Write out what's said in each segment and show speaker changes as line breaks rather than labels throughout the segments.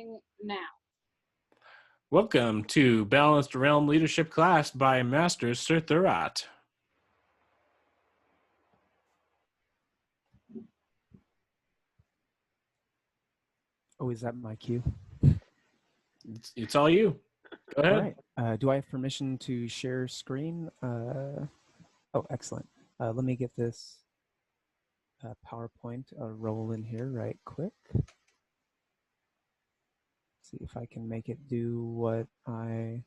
Starting now.
Welcome to Balanced Realm Leadership Class by Master Sir Thurat.
Oh, is that my cue?
It's all you. Go ahead.
All right. Do I have permission to share screen? Oh, excellent. Let me get this PowerPoint rolling here right quick. See if I can make it do what I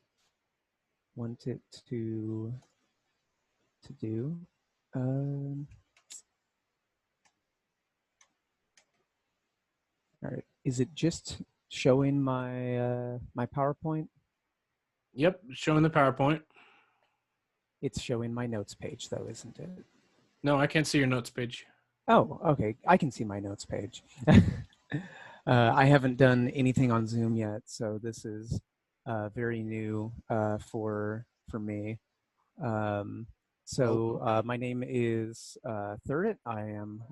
want it to do. All right. Is it just showing my my PowerPoint?
Yep, showing the PowerPoint.
It's showing my notes page, though, isn't it?
No, I can't see your notes page.
Oh, okay. I can see my notes page. I haven't done anything on Zoom yet, so this is very new for me. My name is Thurat. I am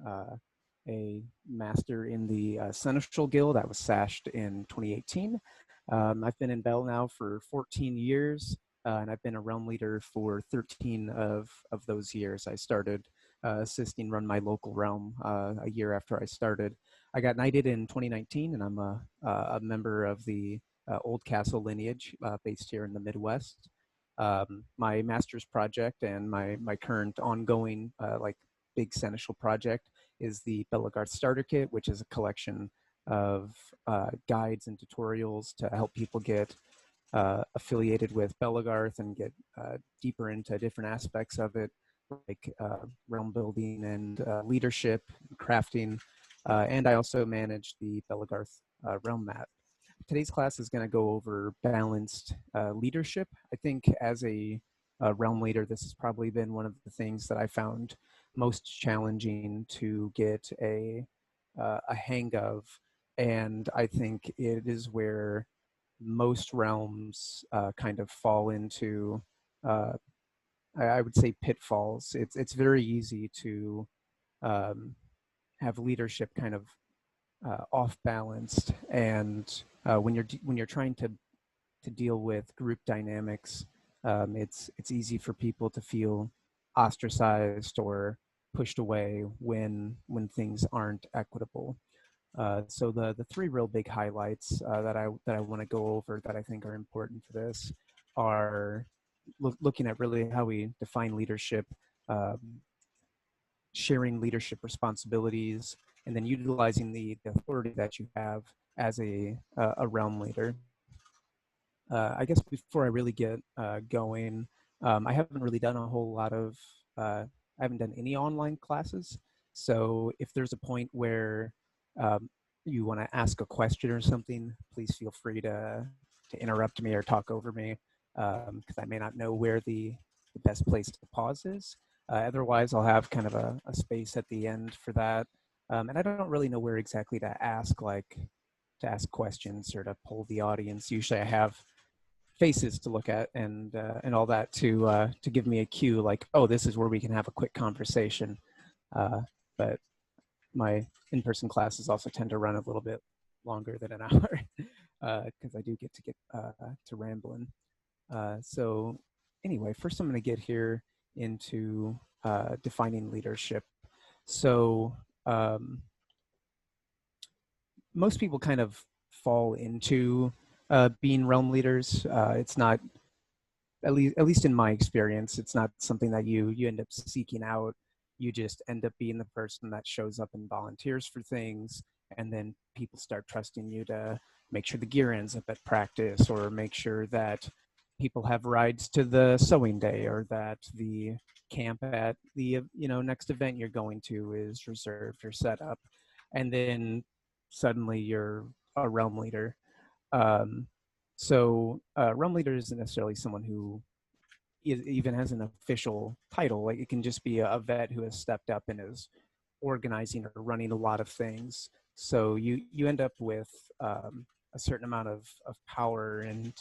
a master in the Seneschal Guild. I was sashed in 2018. I've been in Bell now for 14 years, and I've been a realm leader for 13 of those years. I started assisting run my local realm a year after I started. I got knighted in 2019, and I'm a member of the Old Castle lineage based here in the Midwest. My master's project and my current ongoing big Seneschal project is the Belagarth Starter Kit, which is a collection of guides and tutorials to help people get affiliated with Belagarth and get deeper into different aspects of it, like realm building and leadership, crafting, and I also manage the Belagarth realm map. Today's class is going to go over balanced leadership. I think as a realm leader, this has probably been one of the things that I found most challenging to get a hang of, and I think it is where most realms kind of fall into, I would say, pitfalls. It's very easy to have leadership kind of off balanced, and when you're trying to deal with group dynamics, it's easy for people to feel ostracized or pushed away when things aren't equitable. So the three real big highlights that I want to go over that I think are important for this are looking at really how we define leadership, sharing leadership responsibilities, and then utilizing the authority that you have as a realm leader. I guess before I really get going, I haven't really done a whole lot of, I haven't done any online classes. So if there's a point where you want to ask a question or something, please feel free to interrupt me or talk over me, because I may not know where the best place to pause is. Otherwise, I'll have kind of a space at the end for that. And I don't really know where exactly to ask questions or to poll the audience. Usually I have faces to look at and all that to give me a cue, like, oh, this is where we can have a quick conversation. But my in-person classes also tend to run a little bit longer than an hour because I do get to rambling. So anyway, first I'm going to get here into defining leadership. So most people kind of fall into being realm leaders. It's not, at least in my experience, it's not something that you end up seeking out. You just end up being the person that shows up and volunteers for things, and then people start trusting you to make sure the gear ends up at practice, or make sure that people have rides to the sewing day, or that the camp at the next event you're going to is reserved or set up, and then suddenly you're a realm leader. So realm leader isn't necessarily someone who even has an official title. Like, it can just be a vet who has stepped up and is organizing or running a lot of things. So you end up with a certain amount of power and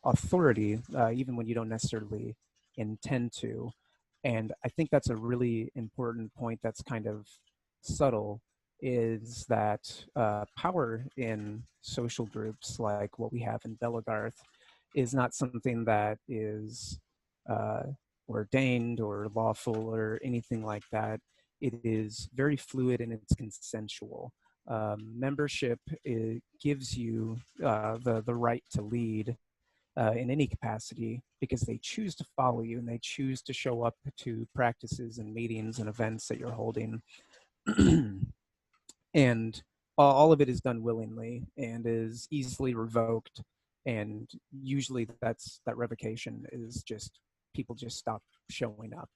authority, even when you don't necessarily intend to. And I think that's a really important point that's kind of subtle, is that power in social groups like what we have in Belagarth is not something that is uh, ordained or lawful or anything like that. It is very fluid and it's consensual. Membership gives you the right to lead in any capacity because they choose to follow you and they choose to show up to practices and meetings and events that you're holding. And all of it is done willingly and is easily revoked. And usually that revocation is just people just stop showing up.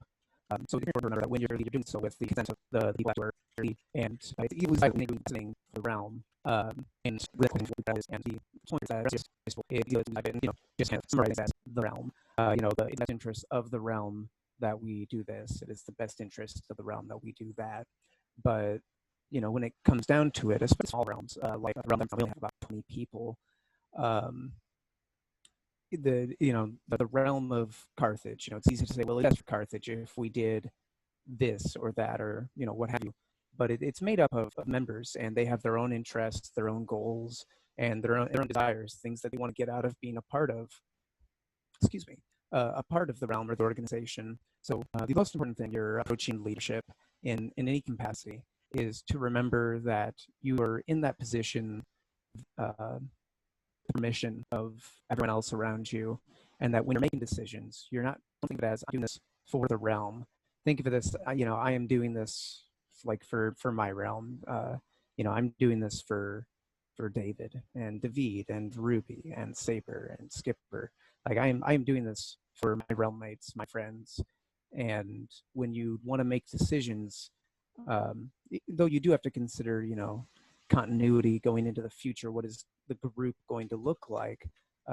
So it's important to remember that when you're doing so with the consent of the people who are and it's easily listening to the realm and listening to that is and the point is that just just kind of summarize as the realm. The best interest of the realm that we do this. It is the best interest of the realm that we do that. But when it comes down to it, especially small realms, like a realm that we only have about 20 people, um, the realm of Carthage, it's easy to say, well, it's for Carthage if we did this or that or what have you. But it's made up of members, and they have their own interests, their own goals, and their own desires, things that they want to get out of being a part of. Excuse me, a part of the realm or the organization. So the most important thing you're approaching leadership in any capacity is to remember that you are in that position permission of everyone else around you, and that when you're making decisions, you're not think of it as I'm doing this for the realm. Think of it as I am doing this like for my realm. I'm doing this for David and David and Ruby and Saber and Skipper. Like I am doing this for my realm mates, my friends. And when you want to make decisions, though you do have to consider, continuity going into the future. What is the group going to look like?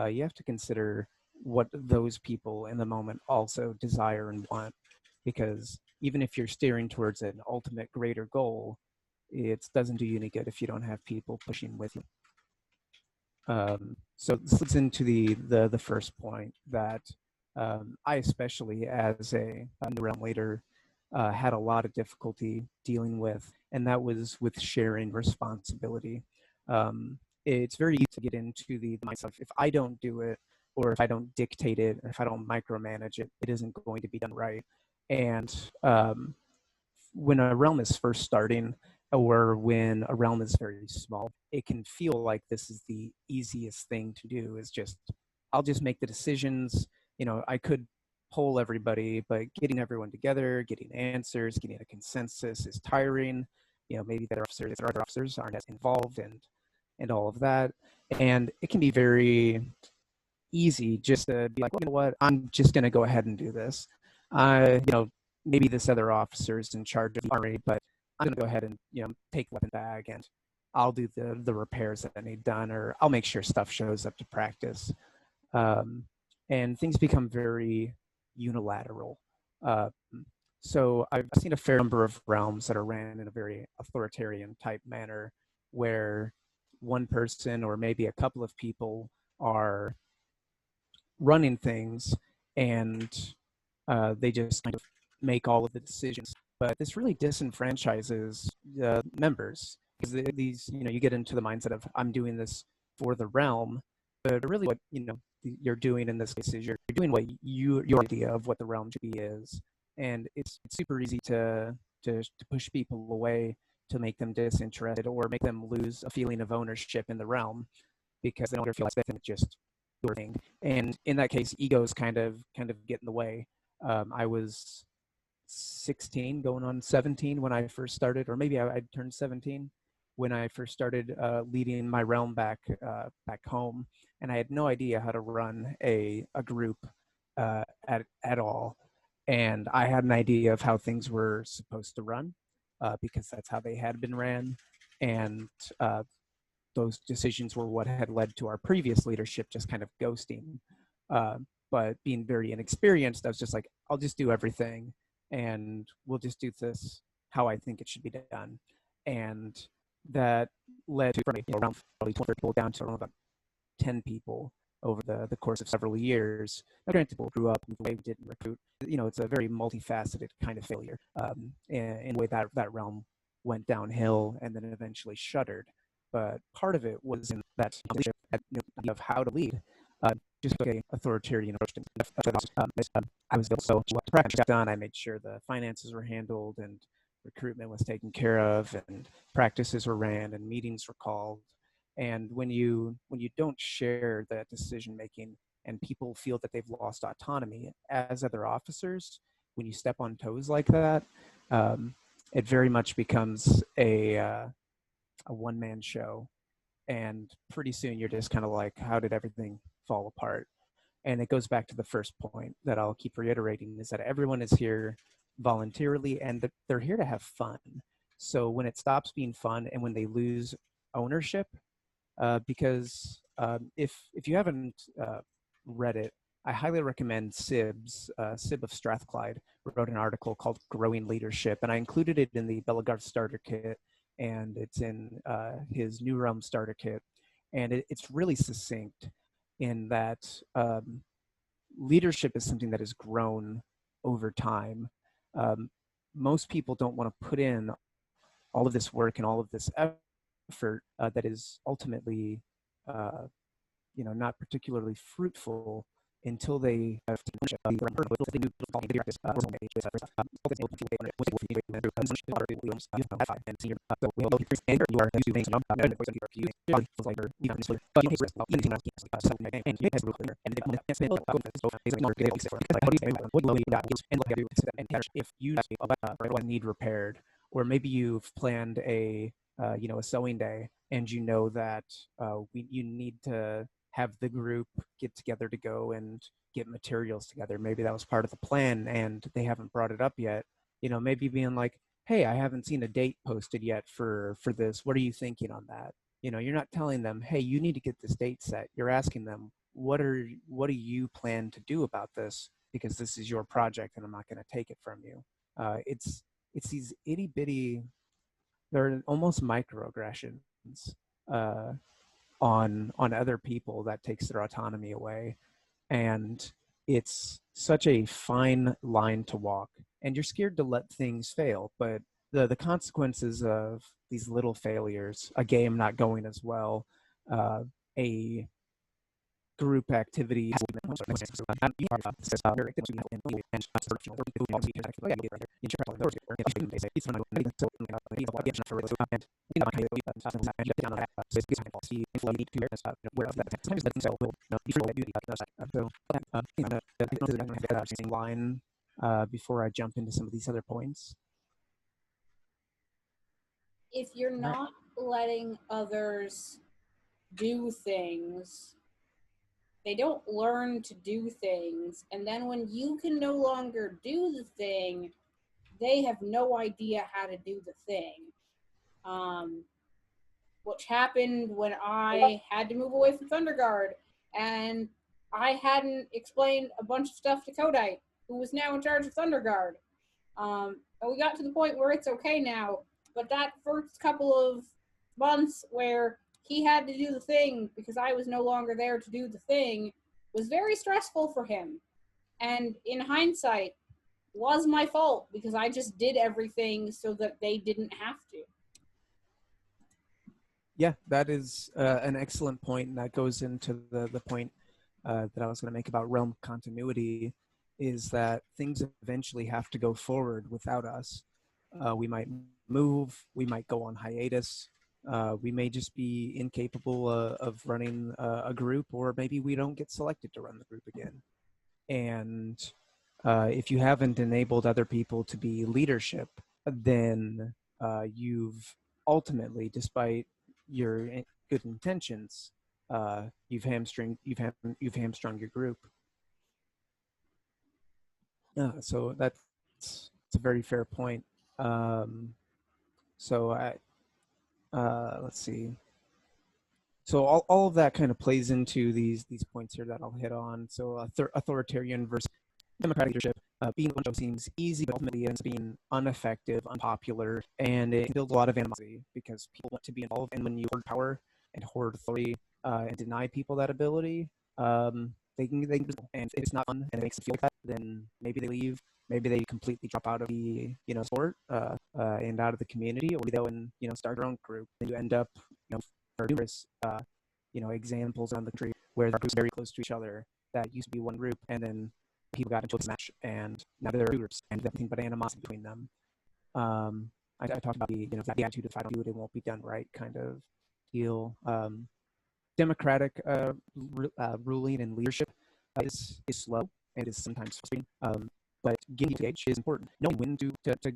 You have to consider what those people in the moment also desire and want, because even if you're steering towards an ultimate greater goal, it doesn't do you any good if you don't have people pushing with you. So this leads into the first point that I, especially as a new realm leader, had a lot of difficulty dealing with, and that was with sharing responsibility. It's very easy to get into the mindset of if I don't do it, or if I don't dictate it, or if I don't micromanage it, it isn't going to be done right. And when a realm is first starting, or when a realm is very small, it can feel like this is the easiest thing to do, is just, I'll just make the decisions. I could poll everybody, but getting everyone together, getting answers, getting a consensus is tiring. Maybe their other officers aren't as involved and all of that. And it can be very easy just to be like, well, you know what, I'm just going to go ahead and do this. Maybe this other officer is in charge of the army, but I'm going to go ahead and take the weapon bag and I'll do the repairs that I need done, or I'll make sure stuff shows up to practice. And things become very unilateral. Uh, so I've seen a fair number of realms that are ran in a very authoritarian type manner, where one person or maybe a couple of people are running things, and they just kind of make all of the decisions. But this really disenfranchises the members, because these, you get into the mindset of I'm doing this for the realm, but really what you're doing in this case is you're doing what your idea of what the realm should be is, and it's super easy to push people away, to make them disinterested or make them lose a feeling of ownership in the realm, because they don't feel like they can just do everything. And in that case, egos kind of get in the way. I was 16 going on 17 when I first started, or maybe I turned 17 when I first started leading my realm back home, and I had no idea how to run a group at all. And I had an idea of how things were supposed to run, because that's how they had been ran, and those decisions were what had led to our previous leadership just kind of ghosting. But being very inexperienced, I was just like, I'll just do everything, and we'll just do this how I think it should be done. And that led to around probably 20 people down to about 10 people over the course of several years. Now, granted, people grew up, moved away, didn't recruit. It's a very multifaceted kind of failure in the way that realm went downhill and then eventually shuttered. But part of it was in that leadership of how to lead. Just took a authoritarian approach to I was so what the practice got done. I made sure the finances were handled and recruitment was taken care of, and practices were ran and meetings were called. And when you don't share that decision making and people feel that they've lost autonomy as other officers, when you step on toes like that, um, it very much becomes a one man show. And pretty soon you're just kind of like, how did everything fall apart? And it goes back to the first point that I'll keep reiterating, is that everyone is here voluntarily and they're here to have fun. So when it stops being fun and when they lose ownership, because if you haven't read it, I highly recommend Sib of Strathclyde wrote an article called Growing Leadership, and I included it in the Bellegarde starter kit, and it's in his New Realm starter kit, and it's really succinct in that leadership is something that has grown over time. Um, Most people don't want to put in all of this work and all of this effort that is ultimately, uh, not particularly fruitful until they have if you need repaired, or maybe you've planned a sewing day, and you know that you need to have the group get together to go and get materials together. Maybe that was part of the plan and they haven't brought it up yet. Maybe being like, hey, I haven't seen a date posted yet for this. What are you thinking on that? You're not telling them, hey, you need to get this date set. You're asking them, what do you plan to do about this? Because this is your project and I'm not going to take it from you. It's these itty bitty, they're almost microaggressions uh, on other people that takes their autonomy away. And it's such a fine line to walk, and you're scared to let things fail, but the consequences of these little failures, a game not going as well, a group activity line before I jump into some of these other points.
If you're not letting others do things, they don't learn to do things, and then when you can no longer do the thing, they have no idea how to do the thing. Which happened when I had to move away from Thunderguard, and I hadn't explained a bunch of stuff to Kodite, who was now in charge of Thunderguard. And we got to the point where it's okay now, but that first couple of months where he had to do the thing because I was no longer there to do the thing was very stressful for him. And in hindsight, was my fault because I just did everything so that they didn't have to.
Yeah, that is an excellent point, and that goes into the point that I was going to make about realm continuity, is that things eventually have to go forward without us. We might move, we might go on hiatus, we may just be incapable of running a group, or maybe we don't get selected to run the group again. And if you haven't enabled other people to be leadership, then you've ultimately, despite your good intentions, you've hamstrung your group. So that's a very fair point. So let's see. So all of that kind of plays into these points here that I'll hit on. So authoritarian versus democratic leadership. Being one seems easy, but ultimately ends up being ineffective, unpopular, and it builds a lot of animosity because people want to be involved. And when you hoard power and hoard authority and deny people that ability, they can, and if it's not fun and it makes them feel like that, then maybe they leave. maybe they completely drop out of the sport and out of the community, or they go and start their own group. And you end up for numerous examples on the country where the groups are very close to each other that used to be one group, and then people got into a match, and now they're two groups, and nothing but animosity between them. I talked about the the attitude of, if I don't do it, it won't be done right kind of deal. Democratic ruling and leadership is slow and is sometimes frustrating. But getting engaged is important. Knowing when to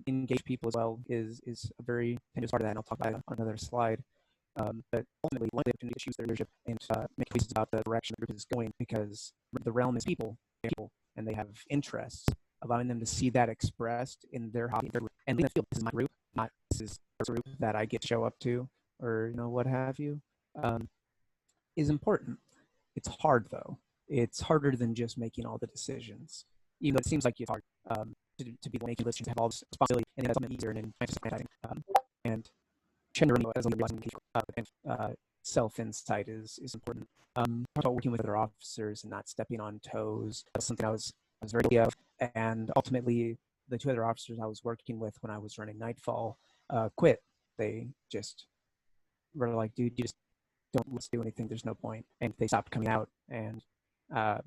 engage people as well is a very tenuous part of that, and I'll talk about it on another slide. But ultimately, one day they need to choose their leadership and make choices about the direction the group is going, because the realm is people, and they have interests. Allowing them to see that expressed in their hobby, and leading them to feel, this is my group, not this is a group that I get to show up to, or what have you, is important. It's hard though. It's harder than just making all the decisions. Even though it seems like it's hard to be making lists, to have all this responsibility, and that's something easier in advertising. And as self-insight is important. About working with other officers and not stepping on toes. That's something I was very guilty of. And ultimately, the two other officers I was working with when I was running Nightfall quit. They just were like, dude, you just let's do anything. There's no point. And they stopped coming out. And I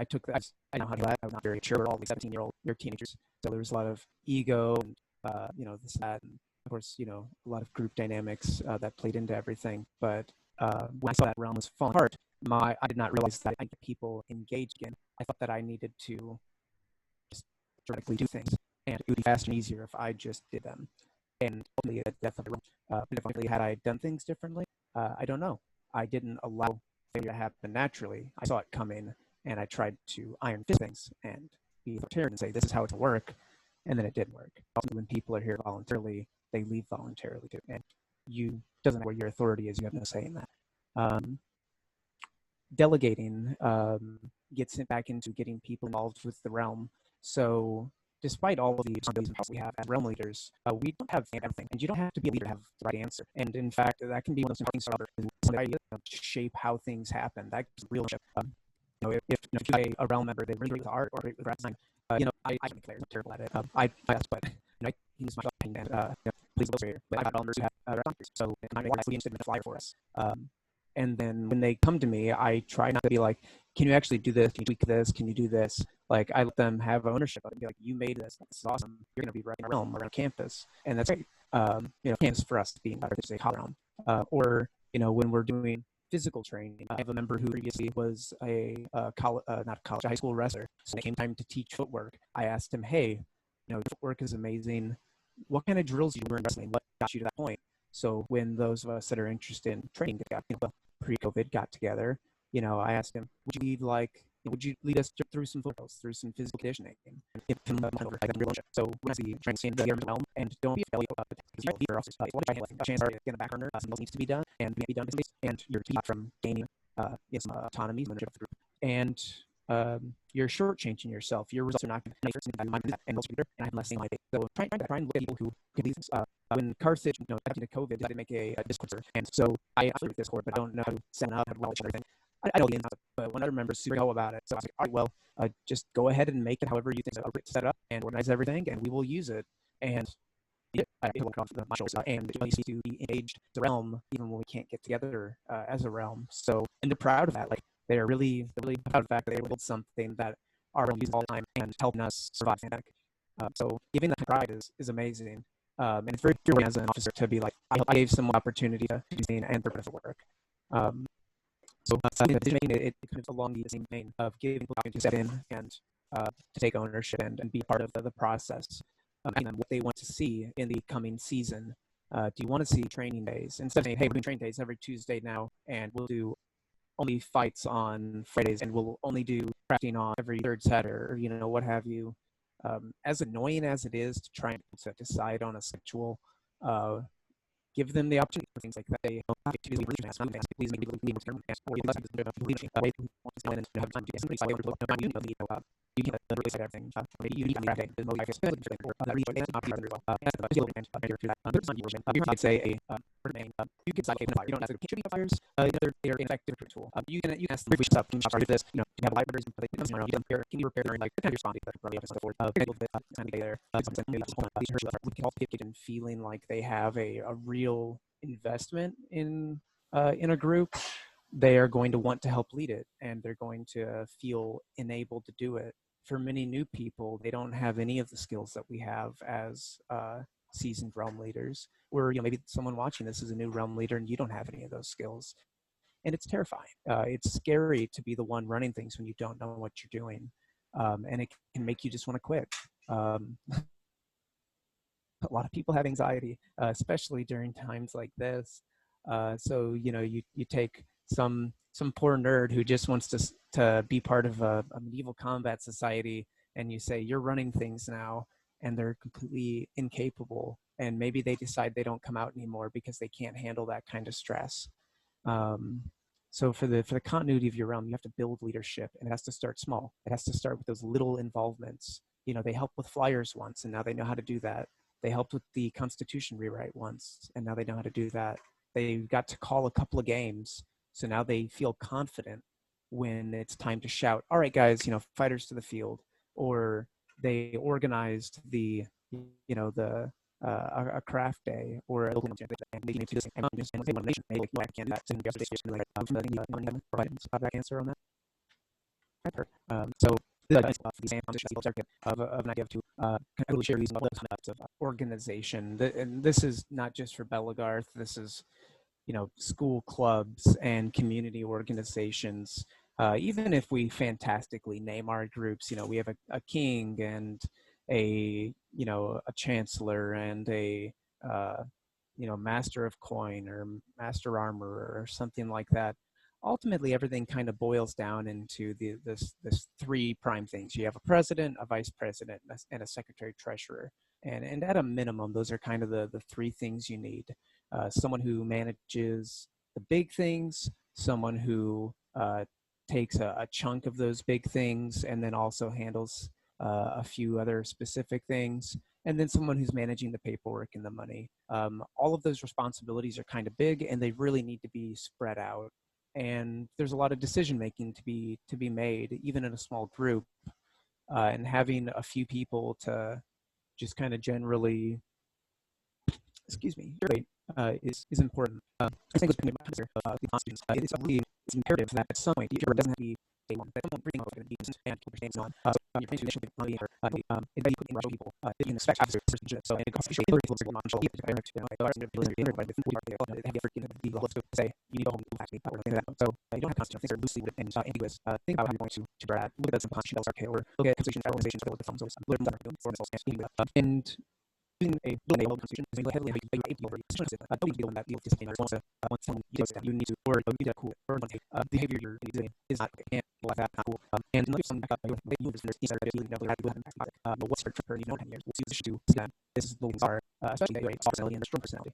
took that. I know how to do that. I'm not very mature at all. 17-year-old, they're teenagers. So there was a lot of ego and this, that, and of course, a lot of group dynamics that played into everything. But when I saw that realm was falling apart, I did not realize that I get people engaged again. I thought that I needed to just dramatically do things, and it would be faster and easier if I just did them. And ultimately, the death of the realm. But had I done things differently, I don't know. I didn't allow failure to happen naturally. I saw it coming, and I tried to iron fist things and be authoritarian and say, this is how it's going to work, and then it didn't work. Often when people are here voluntarily, they leave voluntarily too, and doesn't matter where your authority is, you have no say in that. Delegating gets it back into getting people involved with the realm. So despite all of the responsibilities and powers we have as realm leaders, we don't have everything, and you don't have to be a leader to have the right answer. And in fact, that can be one of those things for others to shape how things happen. That gives real leadership. If you're a realm member, they really great with art or great with graphic design. I declare I'm terrible at it. I but I use my opinion and please illustrator. But I've got members who have doctors, so I'm actually interested in a flyer for us. And then when they come to me, I try not to be like, can you actually do this? Can you tweak this? Can you do this? Like, I let them have ownership of it and be like, you made this. This is awesome. You're going to be running a realm around campus. And that's great. Campus for us being better to say realm. Or, when we're doing physical training, I have a member who previously was a high school wrestler. So when it came time to teach footwork, I asked him, hey, footwork is amazing. What kind of drills do you learn in wrestling? What got you to that point? So when those of us that are interested in training pre-COVID got together, I asked him, would you lead us through some drills, through some physical conditioning? So when I see trying to stand the realm, and don't be afraid of it, because you're also a chance to get in the back burner, something else needs to be done, and be done, and you're from gaining some autonomy of the group, and you're shortchanging yourself. Your results are not going to be and I have less thing like it. So try and look at people who can do things. When Carthage, after COVID, decided to make a Discord server, and so I with Discord, but don't know how to set up, how to relish everything. I know the ins and outs, but one other member super know about it. So I was like, all right, well, just go ahead and make it however you think is appropriate to set up and organize everything, and we will use it. And I feel off my shoulders, and it needs to be engaged the realm, even when we can't get together as a realm. So, and they're proud of that. Like, they're really proud of the fact that they built something that our realm uses all the time and helping us survive the pandemic. So giving that pride is amazing. And it's very rewarding as an officer to be like, I gave someone opportunity to do something and they're benefit work. So decision making, it comes along the same vein of giving people opportunity to step in and to take ownership and be part of the process. And what they want to see in the coming season. Do you want to see training days? Instead of saying, hey, we're doing training days every Tuesday now, and we'll do only fights on Fridays, and we'll only do crafting on every third Saturday, or what have you. As annoying as it is to try and to decide on a schedule, give them the opportunity for things like that. They please make you can really say everything. Maybe you need to craft the most I guess that really and not very well. And the skill and here to that. There's not version. You could say a domain. You can decide fire. You don't have to contribute to fires. They're an effective tool. You can ask them which stuff. Can you start this? You have libraries and play things around. Can you repair during like kind of responding to probably so forth. Time to get there. We can also get in feeling like they have a real investment in a group. They are going to want to help lead it, and they're going to feel enabled to do it. For many new people, they don't have any of the skills that we have as seasoned realm leaders. Where maybe someone watching this is a new realm leader, and you don't have any of those skills, and it's terrifying. It's scary to be the one running things when you don't know what you're doing, and it can make you just want to quit. A lot of people have anxiety, especially during times like this. So you take some poor nerd who just wants to be part of a medieval combat society, and you say you're running things now, and they're completely incapable, and maybe they decide they don't come out anymore because they can't handle that kind of stress. So for the continuity of your realm, you have to build leadership, and it has to start small. It has to start with those little involvements. They helped with flyers once, and now they know how to do that. They helped with the Constitution rewrite once, and now they know how to do that. They got to call a couple of games, so now they feel confident when it's time to shout, all right, guys, fighters to the field. Or they organized a craft day or a local and they need to do this and just say one nation. Maybe I can do that. And that answer on that. So these of an idea of to kind of share these concepts of organization. And this is not just for Belagarth. This is school clubs and community organizations. Even if we fantastically name our groups, we have a king and a chancellor and a master of coin or master armorer or something like that. Ultimately, everything kind of boils down into this three prime things. You have a president, a vice president, and a secretary treasurer. And at a minimum, those are kind of the three things you need. Someone who manages the big things, someone who takes a chunk of those big things and then also handles a few other specific things, and then someone who's managing the paperwork and the money. All of those responsibilities are kind of big, and they really need to be spread out. And there's a lot of decision making to be made, even in a small group. And having a few people to just kind of generally, is important. I think it's imperative that at some point, it doesn't have to be day one, but everything else is going to be and understands on. So you're going to initially put in rush people. You can expect officers to so and it costs usually every little on show. Say you need to go home and actually power like that. So you don't have constitution things are loosely and ambiguous. Think about how you're going to that. Look at some constitutional or look at constitution organizations with the thumbs and in a constitution is heavily over don't be that deal discipline once someone you need to or you need to cool or behavior you're doing is not and like that not cool and another something you just understand that you know what's your trigger you know 10 years we'll see this issue that this is the ones are especially the personality and the strong personality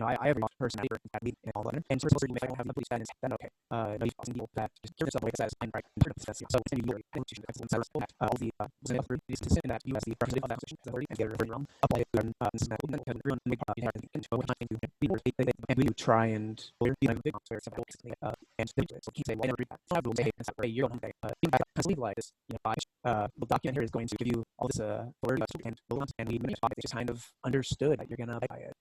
I have a personality and all that and so you may have the belief that is then okay no you people that just give yourself away says I'm right so it's going to be your constitution all the these to that you as the representative of that position and get it wrong apply it and we try and your own day. The document here is going to give you all this word and we just kind of understood that you're going to buy it.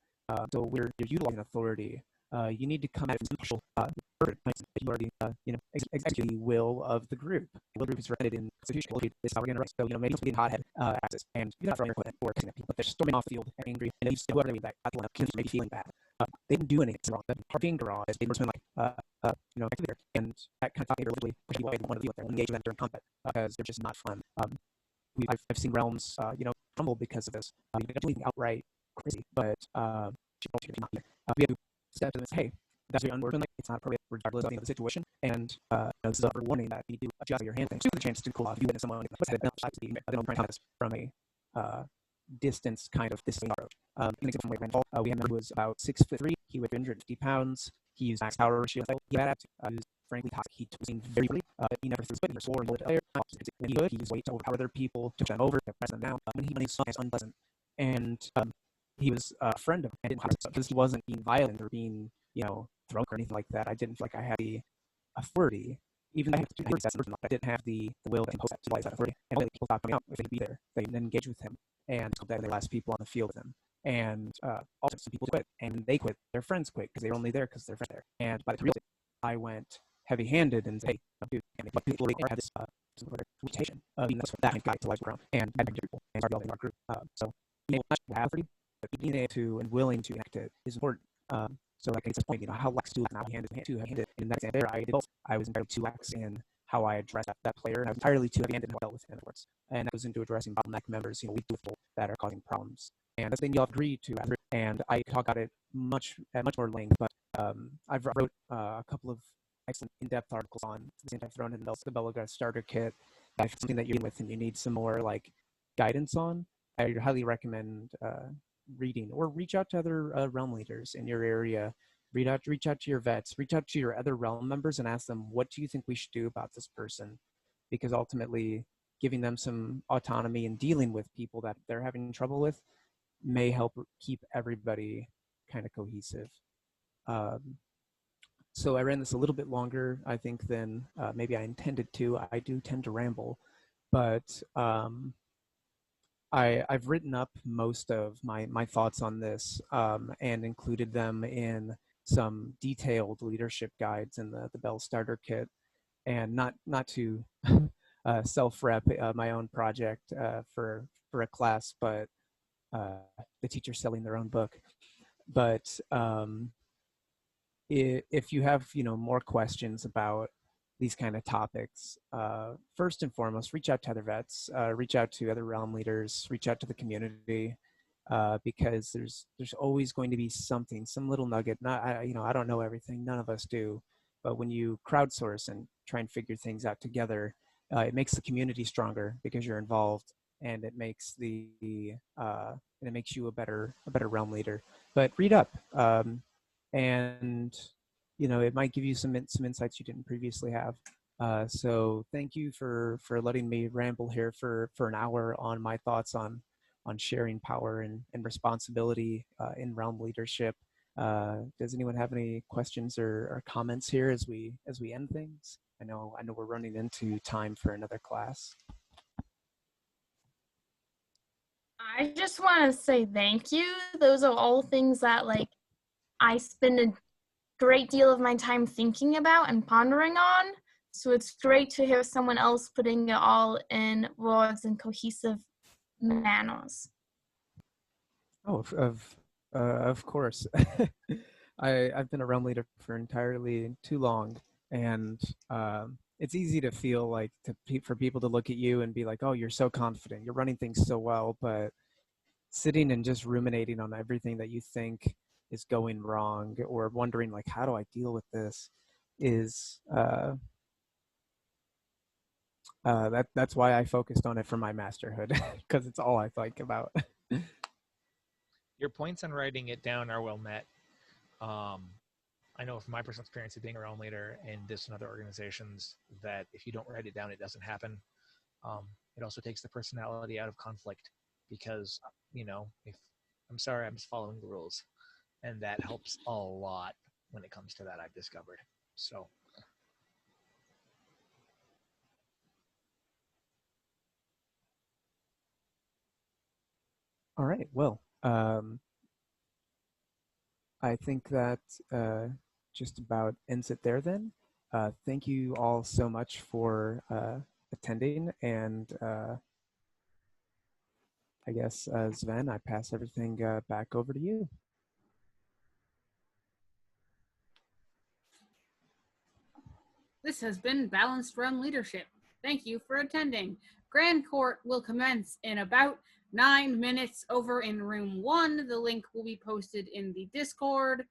So you're utilizing authority. You need to come at it from you already execute the will of the group. The group is represented in constitution. This is how we're going to write. So maybe something hothead axis, and you're not throwing your equipment or kicking at people. They're storming off the field and angry, and whoever they back, maybe feeling bad. They didn't do anything wrong. They're being garage. They were and that kind of thing literally push you away. They want to deal with them, engage with them during combat because they're just not fun. I've seen realms, crumble because of this. They're doing outright crazy, but we have to step to this. Hey, that's very unworkable. It's not appropriate regardless of the situation. And this is a warning that you do adjust your hand things. The chance to cool off. You witness someone from a distance kind of this approach. We had a member who was about 6'3". He weighed 150 pounds. He used max power ratio. He had was frankly toxic. He was very early. He never threw spit or swore or bullet player. when he could, he was wait to overpower other people, to push them over, to press them down. When he saw it unpleasant, and he was a friend of mine because he wasn't being violent or being, drunk or anything like that. I didn't feel like I had the authority, even though I had to do I didn't have the will to impose that authority. And when people stopped coming out, if they'd be there, they would engage with him, and so that they last people on the field with him. And also some people quit, and they quit. Their friends quit because they were only there because their friends there. And by the time I went heavy-handed and said, "Hey, dude," but people had this reputation of being that guy to life around, and I people and started building our group. So being able to have authority, but being able to and willing to enact it is important. So like at this point, how lax to now handed in that exam there, I did both. I was entirely too lax in how I addressed that player, and I was entirely too heavy-handed in how I dealt with him afterwards. And that goes into addressing bottleneck members, weak people that are causing problems. And that's the thing you'll agree to. And I talk about it at much more length, but I've wrote a couple of excellent in-depth articles on the same time thrown in the Bellaga starter kit. If it's something that you're dealing with and you need some more guidance on, I highly recommend reading, or reach out to other realm leaders in your area. Reach out to your vets, reach out to your other realm members and ask them, what do you think we should do about this person? Because ultimately giving them some autonomy in dealing with people that they're having trouble with may help keep everybody kind of cohesive. So I ran this a little bit longer, I think, than maybe I intended to. I do tend to ramble, but I've written up most of my thoughts on this and included them in some detailed leadership guides in the Bell Starter Kit, and not to self-rep my own project for a class, but the teacher selling their own book. But if you have more questions about these kind of topics, first and foremost, reach out to other vets, reach out to other realm leaders, reach out to the community, because there's always going to be something, some little nugget. I don't know everything, none of us do, but when you crowdsource and try and figure things out together, it makes the community stronger because you're involved, and it makes and it makes you a better realm leader. But read up, and it might give you some insights you didn't previously have. So thank you for letting me ramble here for an hour on my thoughts on sharing power and responsibility in realm leadership. Does anyone have any questions or comments here as we end things? I know we're running into time for another class.
I just want to say thank you. Those are all things that I spend a great deal of my time thinking about and pondering on. So it's great to hear someone else putting it all in words and cohesive manners.
Oh, of course. I've been a realm leader for entirely too long, and it's easy to feel like for people to look at you and be like, "Oh, you're so confident, you're running things so well," but sitting and just ruminating on everything that you think is going wrong, or wondering how do I deal with this, is that's why I focused on it for my masterhood, because it's all I think about.
Your points on writing it down are well met. I know from my personal experience of being a realm leader in this and other organizations that if you don't write it down, it doesn't happen. It also takes the personality out of conflict, because if I'm sorry, I'm just following the rules, and that helps a lot when it comes to that, I've discovered. So
All right, well, I think that just about ends it there then. Thank you all so much for attending, and I guess, Sven, I pass everything back over to you.
This has been Balanced Realm Leadership. Thank you for attending. Grand Court will commence in about 9 minutes over in room 1. The link will be posted in the Discord.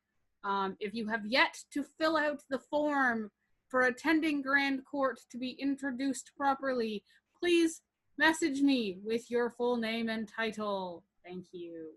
If you have yet to fill out the form for attending Grand Court to be introduced properly, please message me with your full name and title. Thank you.